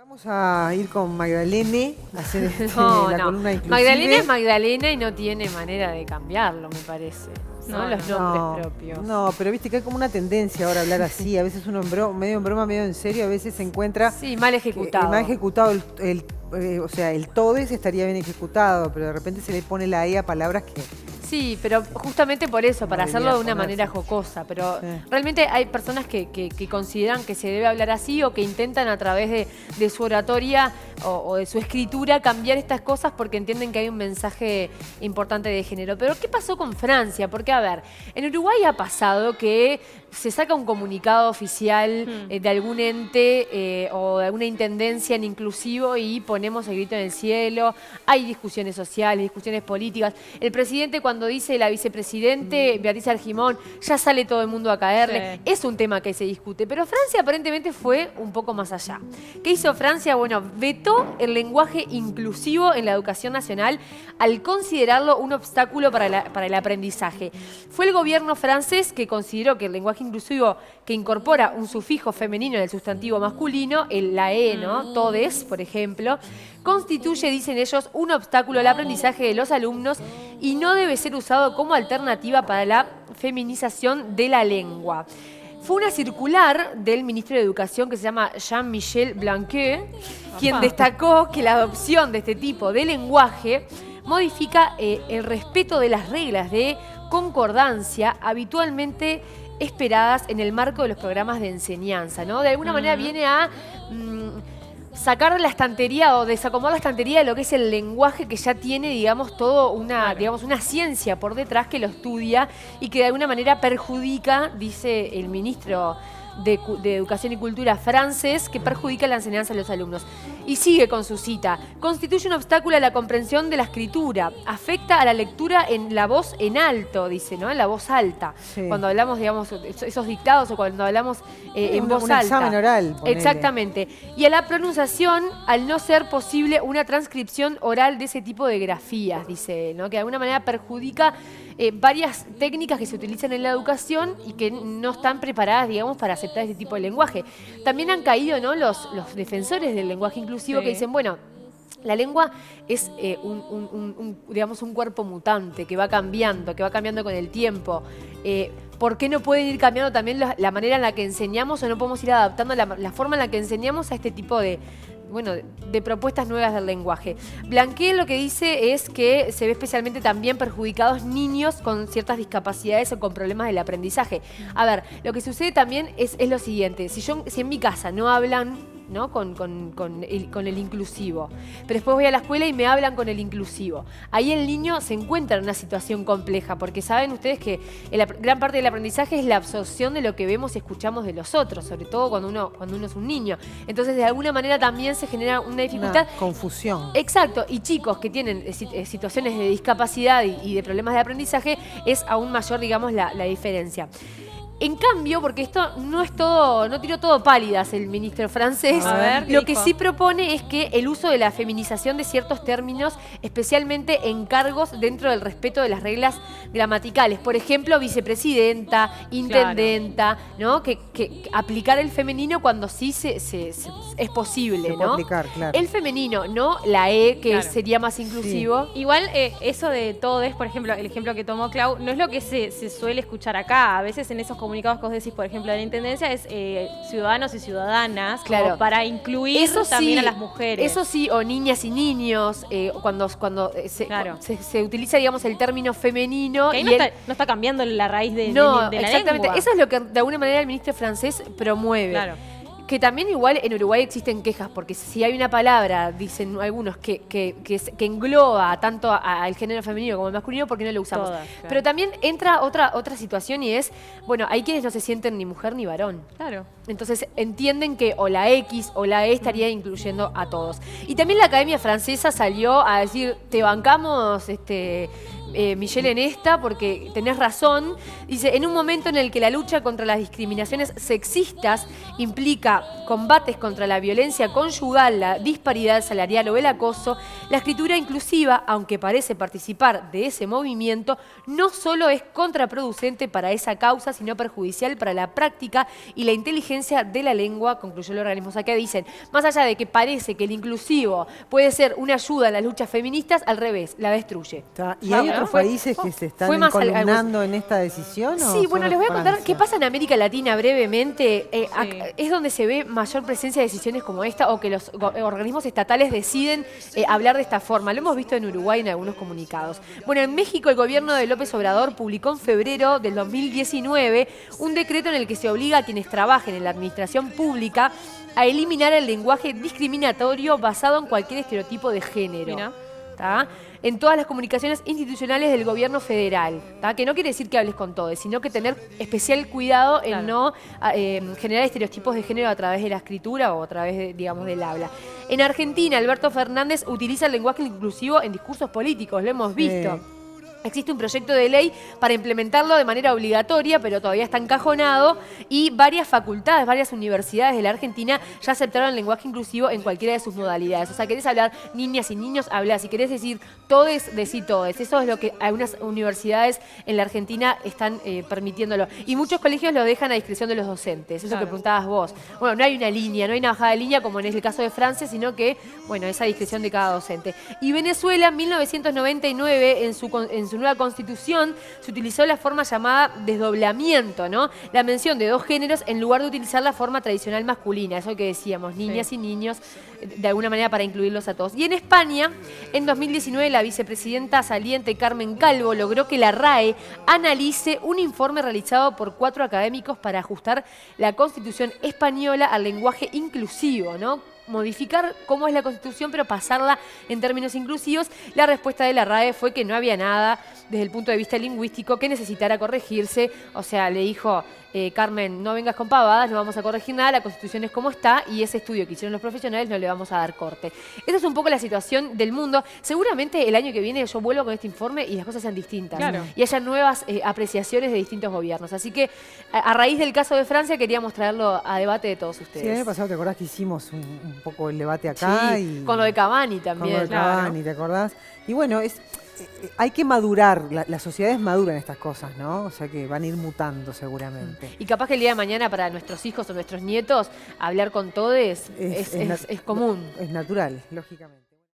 Vamos a ir con Magdalene a hacer No, la no. columna inclusive. Magdalena es Magdalena y no tiene manera de cambiarlo, me parece. ¿No? Los nombres propios. No, pero viste que hay como una tendencia ahora a hablar así. A veces uno medio en broma, medio en serio. A veces se encuentra... Sí, mal ejecutado. Mal ejecutado. O sea, el todes estaría bien ejecutado, pero de repente se le pone la E a palabras que... Sí, pero justamente por eso, para debería hacerlo de una ponerse. manera jocosa. Pero Sí. realmente hay personas que consideran que se debe hablar así o que intentan a través de su oratoria o de su escritura cambiar estas cosas porque entienden que hay un mensaje importante de género. Pero ¿qué pasó con Francia? Porque, a ver, en Uruguay ha pasado que se saca un comunicado oficial de algún ente o de alguna intendencia en inclusivo y ponemos el grito en el cielo. Hay discusiones sociales, discusiones políticas. El presidente cuando dice la vicepresidente, Beatriz Argimón, ya sale todo el mundo a caerle. Sí. Es un tema que se discute. Pero Francia aparentemente fue un poco más allá. ¿Qué hizo Francia? Bueno, vetó el lenguaje inclusivo en la educación nacional al considerarlo un obstáculo para el aprendizaje. Fue el gobierno francés que consideró que el lenguaje inclusivo que incorpora un sufijo femenino en el sustantivo masculino, la E, ¿no? Todes, por ejemplo, constituye, dicen ellos, un obstáculo al aprendizaje de los alumnos y no debe ser usado como alternativa para la feminización de la lengua. Fue una circular del ministro de Educación que se llama Jean-Michel Blanquer, quien destacó que la adopción de este tipo de lenguaje modifica el respeto de las reglas de concordancia habitualmente esperadas en el marco de los programas de enseñanza, ¿no? De alguna manera viene a sacar la estantería o desacomodar la estantería de lo que es el lenguaje que ya tiene, digamos, todo una ciencia por detrás que lo estudia y que de alguna manera perjudica, dice el ministro de Educación y Cultura francés, que perjudica la enseñanza de los alumnos. Y sigue con su cita. Constituye un obstáculo a la comprensión de la escritura. Afecta a la lectura en la voz en alto, dice, ¿no? En la voz alta. Sí. Cuando hablamos, digamos, esos dictados o cuando hablamos en voz alta. Un examen oral. Ponele. Exactamente. Y a la pronunciación, al no ser posible una transcripción oral de ese tipo de grafías, dice, ¿no? Que de alguna manera perjudica varias técnicas que se utilizan en la educación y que no están preparadas, digamos, para aceptar este tipo de lenguaje. También han caído, ¿no? los defensores del lenguaje inclusivo que dicen, bueno, la lengua es digamos, un cuerpo mutante que va cambiando con el tiempo. ¿Por qué no pueden ir cambiando también la manera en la que enseñamos o no podemos ir adaptando la forma en la que enseñamos a este tipo de propuestas nuevas del lenguaje? Blanquer lo que dice es que se ve especialmente también perjudicados niños con ciertas discapacidades o con problemas del aprendizaje. A ver, lo que sucede también es lo siguiente. Si en mi casa no hablan, ¿no? con el inclusivo, pero después voy a la escuela y me hablan con el inclusivo, ahí el niño se encuentra en una situación compleja, porque saben ustedes que gran parte del aprendizaje es la absorción de lo que vemos y escuchamos de los otros, sobre todo cuando uno es un niño. Entonces, de alguna manera también se genera una dificultad. Una confusión. Exacto, y chicos que tienen situaciones de discapacidad y de problemas de aprendizaje, es aún mayor, digamos, la diferencia. En cambio, porque esto no tiró todo pálidas el ministro francés, lo que sí propone es que el uso de la feminización de ciertos términos, especialmente en cargos dentro del respeto de las reglas gramaticales. Por ejemplo, vicepresidenta, intendenta, ¿no? Que aplicar el femenino cuando sí es posible, se puede aplicar, claro. El femenino, no la E, que sería más inclusivo. Sí. Igual eso de todes, por ejemplo, el ejemplo que tomó Clau, no es lo que se suele escuchar acá. A veces en esos comunicados que vos decís, por ejemplo, de la intendencia, es ciudadanos y ciudadanas, como para incluir también a las mujeres. Eso sí, o niñas y niños, cuando se utiliza, digamos, el término femenino. Que ahí no está cambiando la raíz de la exactamente. lengua. Eso es lo que de alguna manera el ministro francés promueve. Claro. Que también igual en Uruguay existen quejas, porque si hay una palabra, dicen algunos, que engloba tanto al género femenino como al masculino, ¿por qué no lo usamos? Todas, claro. Pero también entra otra situación y es, bueno, hay quienes no se sienten ni mujer ni varón. Claro. Entonces entienden que o la X o la E estaría incluyendo a todos. Y también la Academia Francesa salió a decir, te bancamos Michelle, en esta, porque tenés razón. Dice, en un momento en el que la lucha contra las discriminaciones sexistas implica combates contra la violencia conyugal, la disparidad salarial o el acoso, la escritura inclusiva, aunque parece participar de ese movimiento, no solo es contraproducente para esa causa, sino perjudicial para la práctica y la inteligencia de la lengua, concluyó el organismo. O sea, que dicen, más allá de que parece que el inclusivo puede ser una ayuda en las luchas feministas, al revés, la destruye. ¿Y hay otros países que se están columnando en esta decisión? Sí, bueno, les voy a contar qué pasa en América Latina brevemente. Es donde se ve mayor presencia de decisiones como esta, o que los organismos estatales deciden hablar de esta forma. Lo hemos visto en Uruguay en algunos comunicados. Bueno, en México el gobierno de López Obrador publicó en febrero del 2019 un decreto en el que se obliga a quienes trabajen en la administración pública a eliminar el lenguaje discriminatorio basado en cualquier estereotipo de género. En todas las comunicaciones institucionales del gobierno federal, que no quiere decir que hables con todos, sino que tener especial cuidado en no generar estereotipos de género a través de la escritura o a través de, digamos, del habla. En Argentina, Alberto Fernández utiliza el lenguaje inclusivo en discursos políticos, lo hemos visto. Existe un proyecto de ley para implementarlo de manera obligatoria, pero todavía está encajonado, y varias facultades, varias universidades de la Argentina ya aceptaron el lenguaje inclusivo en cualquiera de sus modalidades. O sea, querés hablar niñas y niños, habla. Si querés decir todes, decí todes. Eso es lo que algunas universidades en la Argentina están permitiéndolo. Y muchos colegios lo dejan a discreción de los docentes. Eso que preguntabas vos. Bueno, no hay una línea, no hay una bajada de línea como en el caso de Francia, sino que, bueno, es a discreción de cada docente. Y Venezuela, en 1999, en su nueva constitución, se utilizó la forma llamada desdoblamiento, ¿no? La mención de dos géneros en lugar de utilizar la forma tradicional masculina, eso que decíamos, niñas y niños, de alguna manera para incluirlos a todos. Y en España, en 2019, la vicepresidenta saliente Carmen Calvo logró que la RAE analice un informe realizado por 4 académicos para ajustar la Constitución española al lenguaje inclusivo, ¿no? Modificar cómo es la Constitución, pero pasarla en términos inclusivos. La respuesta de la RAE fue que no había nada desde el punto de vista lingüístico que necesitara corregirse. O sea, le dijo, Carmen, no vengas con pavadas, no vamos a corregir nada, la Constitución es como está, y ese estudio que hicieron los profesionales no le vamos a dar corte. Esa es un poco la situación del mundo. Seguramente el año que viene yo vuelvo con este informe y las cosas sean distintas. Y haya nuevas apreciaciones de distintos gobiernos. Así que, a raíz del caso de Francia, queríamos traerlo a debate de todos ustedes. Sí, el año pasado, ¿te acordás que hicimos un poco el debate acá? Sí, y con lo de Cavani también. Con lo de Cavani, ¿te acordás? Y bueno, hay que madurar, las sociedades maduran estas cosas, ¿no? O sea que van a ir mutando seguramente. Y capaz que el día de mañana para nuestros hijos o nuestros nietos, hablar con todos es común. Es natural, lógicamente.